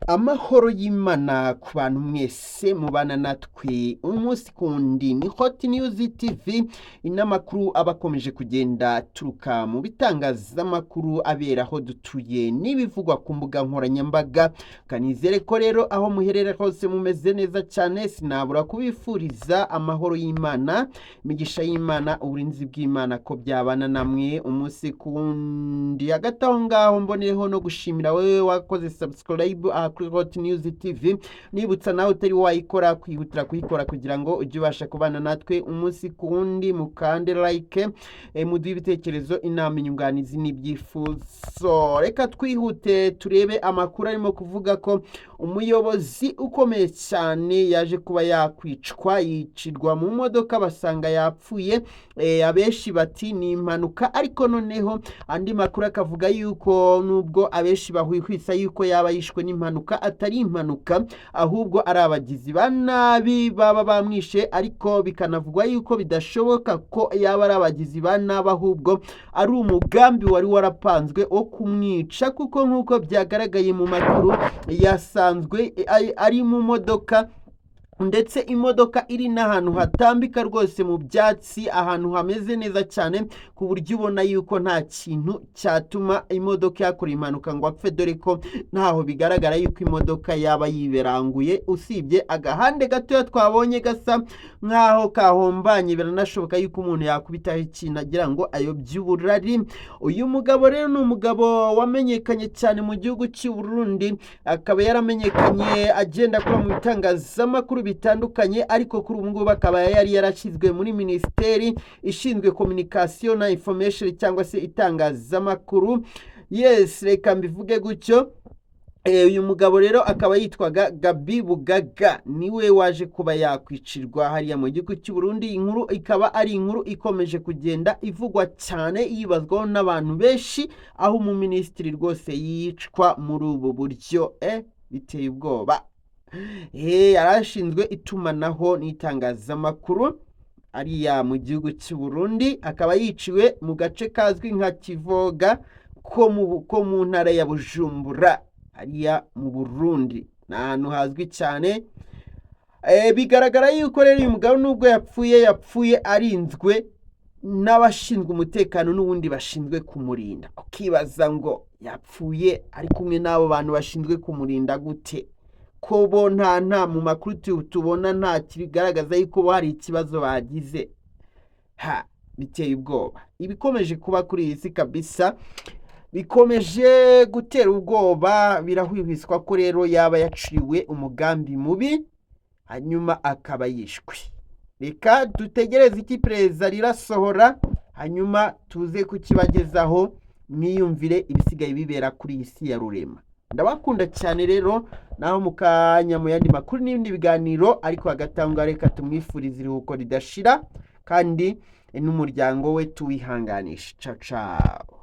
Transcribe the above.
Amahoro y'Imana ku bantu mwese mubana natwe umunsi kundi ni Hot News TV, inamakuru abakomeje kugenda turuka mu bitangazamakuru abera aho dutuye n'ibivugwa ku mbuga nkoranyambaga. Kanizere ko rero aho muherera hose mumeze neza cyane, sinabura kubifuriza amahoro y'Imana, imigisha y'Imana, uburinzi bw'Imana ko byabana namwe umunsi kundi. Hagati aho ngaho mboneyeho no gushimira wewe wakoze subscribe kuri Hot News TV, nibutsa nawe utari wayikora kwihutira kuyikora kugira ngo ujye ubasha kubana natwe umunsi kundi. Mukande like, muduhe ibitekerezo, inama, inyunganizi n'ibyifuzo. Reka twihute turebe amakuru arimo kuvuga ko umuyobozi ukomeye cyane yaje kuba yakwicwa, yicirwa mu modoka basanga yapfuye. Abenshi bati ni impanuka, ariko noneho andi makuru akavuga yuko nubwo abenshi bahwihwisa yuko yaba yishwe n'impanuka, atari impanuka ahubwo ari abagizi ba nabi baba bamwishe, ariko bikanavugwa yuko bidashoboka ko yaba ari abagizi ba nabi ahubwo ari umugambi wari warapanzwe wo kumwica, kuko nk'uko byagaragaye mu makuru yasanzwe ari mu modoka, ndetse imodoka iri n'ahantu hatambika rwose mu byatsi, ahantu hameze neza cyane ku buryo ubona yuko nta kintu cyatuma imodoka yakora impanuka ngo apfe, dore ko ntaho bigaragara yuko imodoka yaba yiberanguye, usibye agahande gatoya twabonye gasa nk'aho kahombanye. Biranashoboka yuko umuntu yakubitaho ikintu agira ngo ayobye uburari. Uyu mugabo rero ni umugabo wamenyekanye cyane mu gihugu cy'u Burundi, akaba yaramenyekanye agenda akora mu bitangazamakuru bitandukanye, ariko kuri ubu ngubu akaba yari yarashyizwe muri minisiteri ishinzwe communication na information cyangwa se itangazamakuru. Yes, reka mbivuge gutyo. Uyu mugabo rero akaba yitwaga Gabi Bugaga, niwe waje kuba yakwicirwa hariya mu gihugu cy'u Burundi. Inkuru ikaba ari inkuru ikomeje kugenda ivugwa cyane, yibazwaho n'abantu benshi, aho umuminisitiri rwose yicwa muri ubu buryo. Biteye ubwoba. Yarashinzwe itumanaho n'itangazamakuru ariya mu gihugu cy'u Burundi, akaba yiciwe mu gace kazwi nka Kivoga ko mu ntara ya Bujumbura ariya mu Burundi, ni ahantu hazwi cyane. Bigaragara yuko rero uyu mugabo nubwo yapfuye arinzwe n'abashinzwe umutekano n'ubundi bashinzwe kumurinda. Ukibaza ngo yapfuye ari kumwe n'abo bantu bashinzwe kumurinda gute? Ko bo nta mu makuru tubona nta kigaragaza yuko hari ikibazo bagize. Biteye ubwoba. Ibikomeje kuba kuri iyi si kabisa bikomeje gutera ubwoba. Birahwihwiswa ko rero yaba yaciwe umugambi mubi hanyuma akaba yishwe. Reka dutegereze iki pereza rirasohora, hanyuma tuze kukibagezaho, mwiyumvire ibisigaye bibera kuri iyi si ya rurema. Ndabakunda cyane rero, naho mukanya mu yandi makuru n'ibindi biganiro, ariko agatanga reka tumwifurize iruhuko ridashira kandi n'umuryango we tuwihanganisha. Ciao ciao.